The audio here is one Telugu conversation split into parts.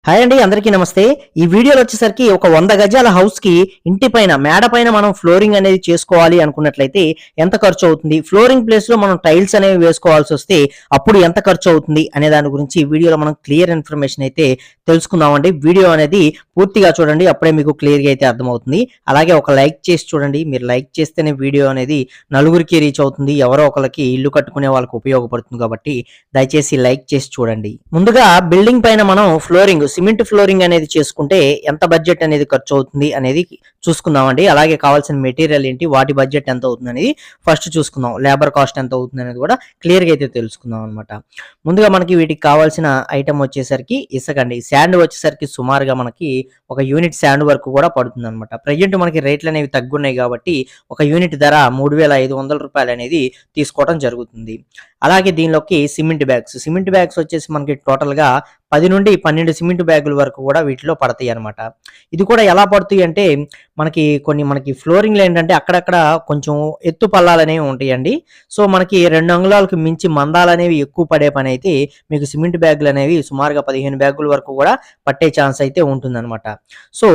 హాయ్ అండి, అందరికీ నమస్తే. ఈ వీడియోలో వచ్చేసరికి ఒక 100 గజాల హౌస్‌కి ఇంటి పైన, మేడ పైన మనం ఫ్లోరింగ్ అనేది చేసుకోవాలి అనుకున్నట్లయితే ఎంత ఖర్చు అవుతుంది? ఫ్లోరింగ్ ప్లేస్‌లో మనం టైల్స్ అనేవి వేసుకోవాల్సొస్తే అప్పుడు ఎంత ఖర్చు అవుతుంది? అనే దాని గురించి ఈ వీడియోలో మనం క్లియర్ ఇన్ఫర్మేషన్ అయితే తెలుసుకుందామండి. వీడియో అనేది పూర్తిగా చూడండి. అప్పుడే మీకు క్లియర్‌గా అయితే అర్థమవుతుంది. అలాగే ఒక లైక్ చేసి చూడండి. మీరు లైక్ చేస్తేనే వీడియో అనేది నలుగురికి రీచ్ అవుతుంది. ఎవరో ఒకళ్ళకి ఇల్లు కట్టుకునే వాళ్ళకి ఉపయోగపడుతుంది కాబట్టి దయచేసి లైక్ చేసి చూడండి. ముందుగా బిల్డింగ్ పైన మనం సిమెంట్ ఫ్లోరింగ్ అనేది చేసుకుంటే ఎంత బడ్జెట్ అనేది ఖర్చు అవుతుంది అనేది చూసుకుందామండి. అలాగే కావాల్సిన మెటీరియల్ ఏంటి, వాటి బడ్జెట్ ఎంత అవుతుంది అనేది ఫస్ట్ చూసుకుందాం. లేబర్ కాస్ట్ ఎంత అవుతుంది అనేది కూడా క్లియర్గా అయితే తెలుసుకుందాం అనమాట. ముందుగా మనకి వీటికి కావాల్సిన ఐటమ్ వచ్చేసరికి ఇసుక అండి. శాండ్ వచ్చేసరికి సుమారుగా మనకి ఒక యూనిట్ శాండ్ వరకు కూడా పడుతుంది అనమాట. ప్రజెంట్ మనకి రేట్లు అనేవి తగ్గున్నాయి కాబట్టి ఒక యూనిట్ ధర 3,500 రూపాయలు అనేది తీసుకోవడం జరుగుతుంది. అలాగే దీనిలోకి సిమెంట్ బ్యాగ్స్ వచ్చేసి మనకి టోటల్గా 10 నుండి 12 సిమెంట్ బ్యాగుల వరకు కూడా వీటిలో పడతాయి అనమాట. ఇది కూడా ఎలా పడతాయి అంటే మనకి ఫ్లోరింగ్‌లో ఏంటంటే అక్కడక్కడ కొంచెం ఎత్తు పల్లాలనేవి ఉంటాయండి. సో మనకి 2 అంగుళాలకు మించి మందాలనేవి ఎక్కువ పడే పని అయితే మీకు సిమెంట్ బ్యాగులు అనేవి సుమారుగా 15 బ్యాగుల వరకు కూడా పట్టే ఛాన్స్ అయితే ఉంటుందన్నమాట. సో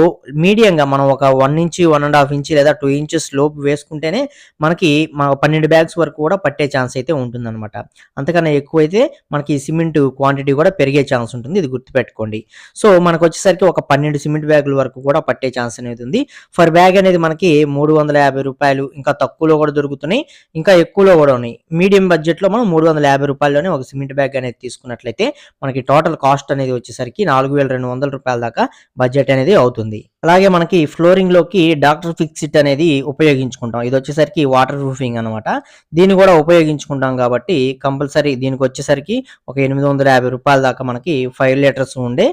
మీడియంగా మనం ఒక 1 ఇంచ్, 1.5 ఇంచ్ లేదా 2 ఇంచెస్ లోపు వేసుకుంటేనే మనకి 12 బ్యాగ్స్ వరకు కూడా పట్టే ఛాన్స్ అయితే ఉంటుందన్నమాట. అంతకన్నా ఎక్కువైతే మనకి సిమెంట్ క్వాంటిటీ కూడా పెరిగే ఛాన్స్ ఉంటుంది. ఇది గుర్తుపెట్టుకోండి. సో మనకు వచ్చేసరికి ఒక 12 సిమెంట్ బ్యాగుల వరకు కూడా పట్టే ఛాన్స్ అనేది ఉంది. ఫర్ బ్యాగ్ అనేది మనకి 350 రూపాయలు, ఇంకా తక్కువలో కూడా దొరుకుతున్నాయి, ఇంకా ఎక్కువలో కూడా ఉన్నాయి. మీడియం బడ్జెట్ లో మనం 350 రూపాయల్లోనే ఒక సిమెంట్ బ్యాగ్ అనేది తీసుకున్నట్లయితే మనకి టోటల్ కాస్ట్ అనేది వచ్చేసరికి 4,200 రూపాయల దాకా బడ్జెట్ అనేది అవుతుంది. అలాగే మనకి ఫ్లోరింగ్ లోకి డాక్టర్ ఫిక్సిట్ అనేది ఉపయోగించుకుంటాం. ఇది వచ్చేసరికి వాటర్ ప్రూఫింగ్ అనమాట. దీన్ని కూడా ఉపయోగించుకుంటాం కాబట్టి కంపల్సరీ దీనికి వచ్చేసరికి ఒక 850 రూపాయల దాకా మనకి 5 లీటర్స్ ఉండే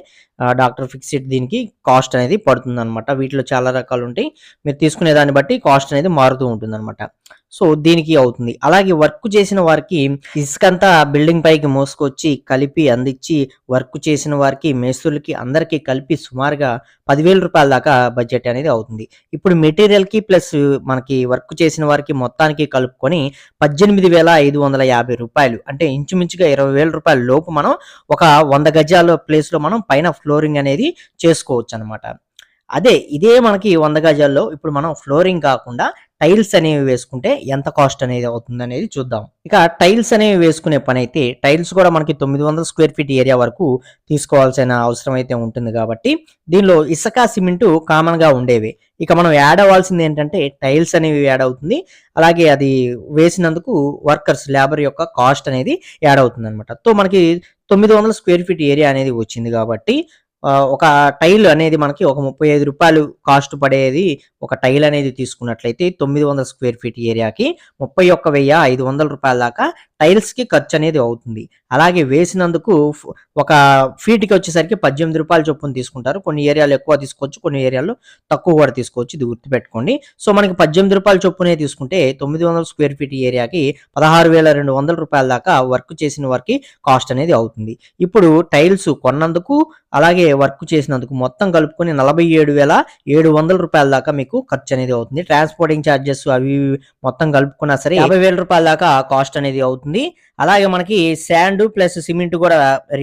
డాక్టర్ ఫిక్సిట్ దీనికి కాస్ట్ అనేది పడుతుందన్నమాట. వీటిలో చాలా రకాలు ఉంటాయి. మీరు తీసుకునే దాన్ని బట్టి కాస్ట్ అనేది మారుతూ ఉంటుందన్నమాట. సో దీనికి అవుతుంది. అలాగే వర్క్ చేసిన వారికి ఇసుకంతా బిల్డింగ్ పైకి మోసుకొచ్చి కలిపి అందించి వర్క్ చేసిన వారికి, మేస్త్రులకి అందరికీ కలిపి సుమారుగా 10,000 రూపాయల దాకా బడ్జెట్ అనేది అవుతుంది. ఇప్పుడు మెటీరియల్‌కి ప్లస్ మనకి వర్క్ చేసిన వారికి మొత్తానికి కలుపుకొని 18,550 రూపాయలు, అంటే ఇంచుమించుగా 20,000 రూపాయల లోపు మనం ఒక 100 గజాల ప్లేస్‌లో మనం పైన ఫ్లోరింగ్ అనేది చేసుకోవచ్చనమాట. ఇదే మనకి 100 గజాల్లో ఇప్పుడు మనం ఫ్లోరింగ్ కాకుండా టైల్స్ అనేవి వేసుకుంటే ఎంత కాస్ట్ అనేది అవుతుందనేది చూద్దాం. ఇక టైల్స్ అనేవి వేసుకునే పనైతే టైల్స్ కూడా మనకి 900 స్క్వేర్ ఫీట్ ఏరియా వరకు తీసుకోవాల్సిన అవసరం అయితే ఉంటుంది కాబట్టి దీనిలో ఇసుక, సిమెంటు కామన్‌గా ఉండేవే. ఇక మనం యాడ్ అవ్వాల్సింది ఏంటంటే టైల్స్ అనేవి యాడ్ అవుతుంది. అలాగే అది వేసినందుకు లేబర్ యొక్క కాస్ట్ అనేది యాడ్ అవుతుందన్నమాట. మనకి 900 స్క్వేర్ ఫీట్ ఏరియా అనేది వచ్చింది కాబట్టి ఒక టైల్ అనేది మనకి ఒక 35 రూపాయలు కాస్ట్ పడేది ఒక టైల్ అనేది తీసుకున్నట్లయితే 900 స్క్వేర్ ఫీట్ ఏరియాకి 31,500 రూపాయల దాకా టైల్స్‌కి ఖర్చు అనేది అవుతుంది. అలాగే వేసినందుకు ఒక ఫీట్‌కి వచ్చేసరికి 18 రూపాయల చొప్పున తీసుకుంటారు. కొన్ని ఏరియాలో ఎక్కువ తీసుకోవచ్చు, కొన్ని ఏరియాలో తక్కువ కూడా తీసుకోవచ్చు. ఇది గుర్తుపెట్టుకోండి. సో మనకి 18 రూపాయల చొప్పునే తీసుకుంటే 900 స్క్వేర్ ఫీట్ ఏరియాకి 16,200 రూపాయల దాకా వర్క్ చేసిన వారికి కాస్ట్ అనేది అవుతుంది. ఇప్పుడు టైల్స్ కొన్నందుకు అలాగే వర్క్ చేసినందుకు మొత్తం కలుపుకొని 47,700 రూపాయల దాకా మీకు ఖర్చు అనేది అవుతుంది. ట్రాన్స్‌పోర్టింగ్ చార్జెస్ అవి మొత్తం కలుపుకున్నా సరే 50,000 రూపాయల దాకా కాస్ట్ అనేది అవుతుంది. అలాగే మనకి శాండ్ ప్లస్ సిమెంట్ కూడా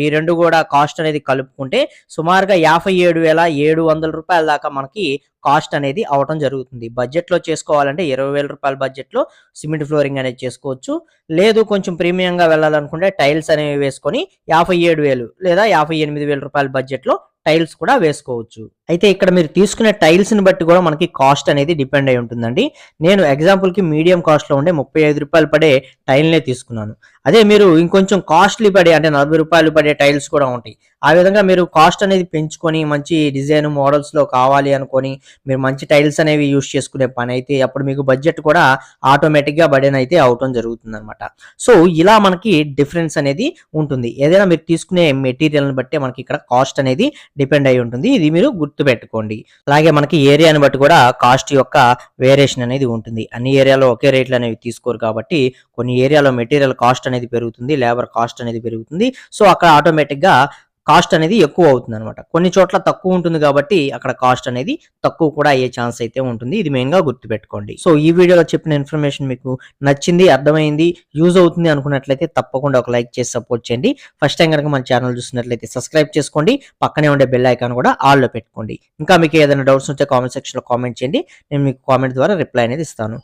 ఈ 2 కూడా కాస్ట్ అనేది కలుపుకుంటే సుమారుగా 57,700 రూపాయల దాకా మనకి కాస్ట్ అనేది అవ్వటం జరుగుతుంది. బడ్జెట్‌లో చేసుకోవాలంటే 20,000 రూపాయల బడ్జెట్‌లో సిమెంట్ ఫ్లోరింగ్ అనేది చేసుకోవచ్చు. లేదు కొంచెం ప్రీమియంగా వెళ్ళాలనుకుంటే టైల్స్ అనేవి వేసుకొని 57,000 లేదా 58,000 రూపాయల బడ్జెట్‌లో టైల్స్ కూడా వేసుకోవచ్చు. అయితే ఇక్కడ మీరు తీసుకునే టైల్స్‌ని బట్టి కూడా మనకి కాస్ట్ అనేది డిపెండ్ అయి ఉంటుందండి. నేను ఎగ్జాంపుల్‌కి మీడియం కాస్ట్‌లో ఉండే 35 రూపాయలు పడే టైల్‌నే తీసుకున్నాను. అదే మీరు ఇంకొంచెం కాస్ట్‌లీ పడే అంటే 40 రూపాయలు పడే టైల్స్ కూడా ఉంటాయి. ఆ విధంగా మీరు కాస్ట్ అనేది పెంచుకొని మంచి డిజైన్ మోడల్స్‌లో కావాలి అనుకోని మీరు మంచి టైల్స్ అనేవి యూజ్ చేసుకునే పనైతే అప్పుడు మీకు బడ్జెట్ కూడా ఆటోమేటిక్‌గా బర్డెన్ అయితే అవ్వటం జరుగుతుందన్నమాట. సో ఇలా మనకి డిఫరెన్స్ అనేది ఉంటుంది. ఏదైనా మీరు తీసుకునే మెటీరియల్‌ని బట్టే మనకి ఇక్కడ కాస్ట్ అనేది డిపెండ్ అయి ఉంటుంది. ఇది మీరు గుర్తుపెట్టుకోండి. అలాగే మనకి ఏరియాని బట్టి కూడా కాస్ట్ యొక్క వేరియేషన్ అనేది ఉంటుంది. అన్ని ఏరియాలో ఒకే రేట్లు అనేవి తీసుకోరు కాబట్టి కొన్ని ఏరియాలో మెటీరియల్ కాస్ట్ అనేది పెరుగుతుంది, లేబర్ కాస్ట్ అనేది పెరుగుతుంది. సో అక్కడ ఆటోమేటిక్‌గా కాస్ట్ అనేది ఎక్కువ అవుతుందన్నమాట. కొన్ని చోట్ల తక్కువ ఉంటుంది కాబట్టి అక్కడ కాస్ట్ అనేది తక్కువ కూడా అయ్యే ఛాన్స్ అయితే ఉంటుంది. ఇది మెయిన్‌గా గుర్తుపెట్టుకోండి. సో, ఈ వీడియోలో చెప్పిన ఇన్ఫర్మేషన్ మీకు నచ్చింది, అర్థమైంది, యూజ్ అవుతుంది అనుకున్నట్లయితే తప్పకుండా ఒక లైక్ చేసి సపోర్ట్ చేయండి. ఫస్ట్ టైం గనక మన ఛానల్ చూస్తున్నట్లయితే సబ్స్క్రైబ్ చేసుకోండి. పక్కనే ఉండే బెల్ ఐకాన్ కూడా ఆల్‌లో పెట్టుకోండి. ఇంకా మీకు ఏదైనా డౌట్స్ ఉంటే కామెంట్ సెక్షన్‌లో కామెంట్ చేయండి. నేను మీకు కామెంట్ ద్వారా రిప్లై అనేది ఇస్తాను.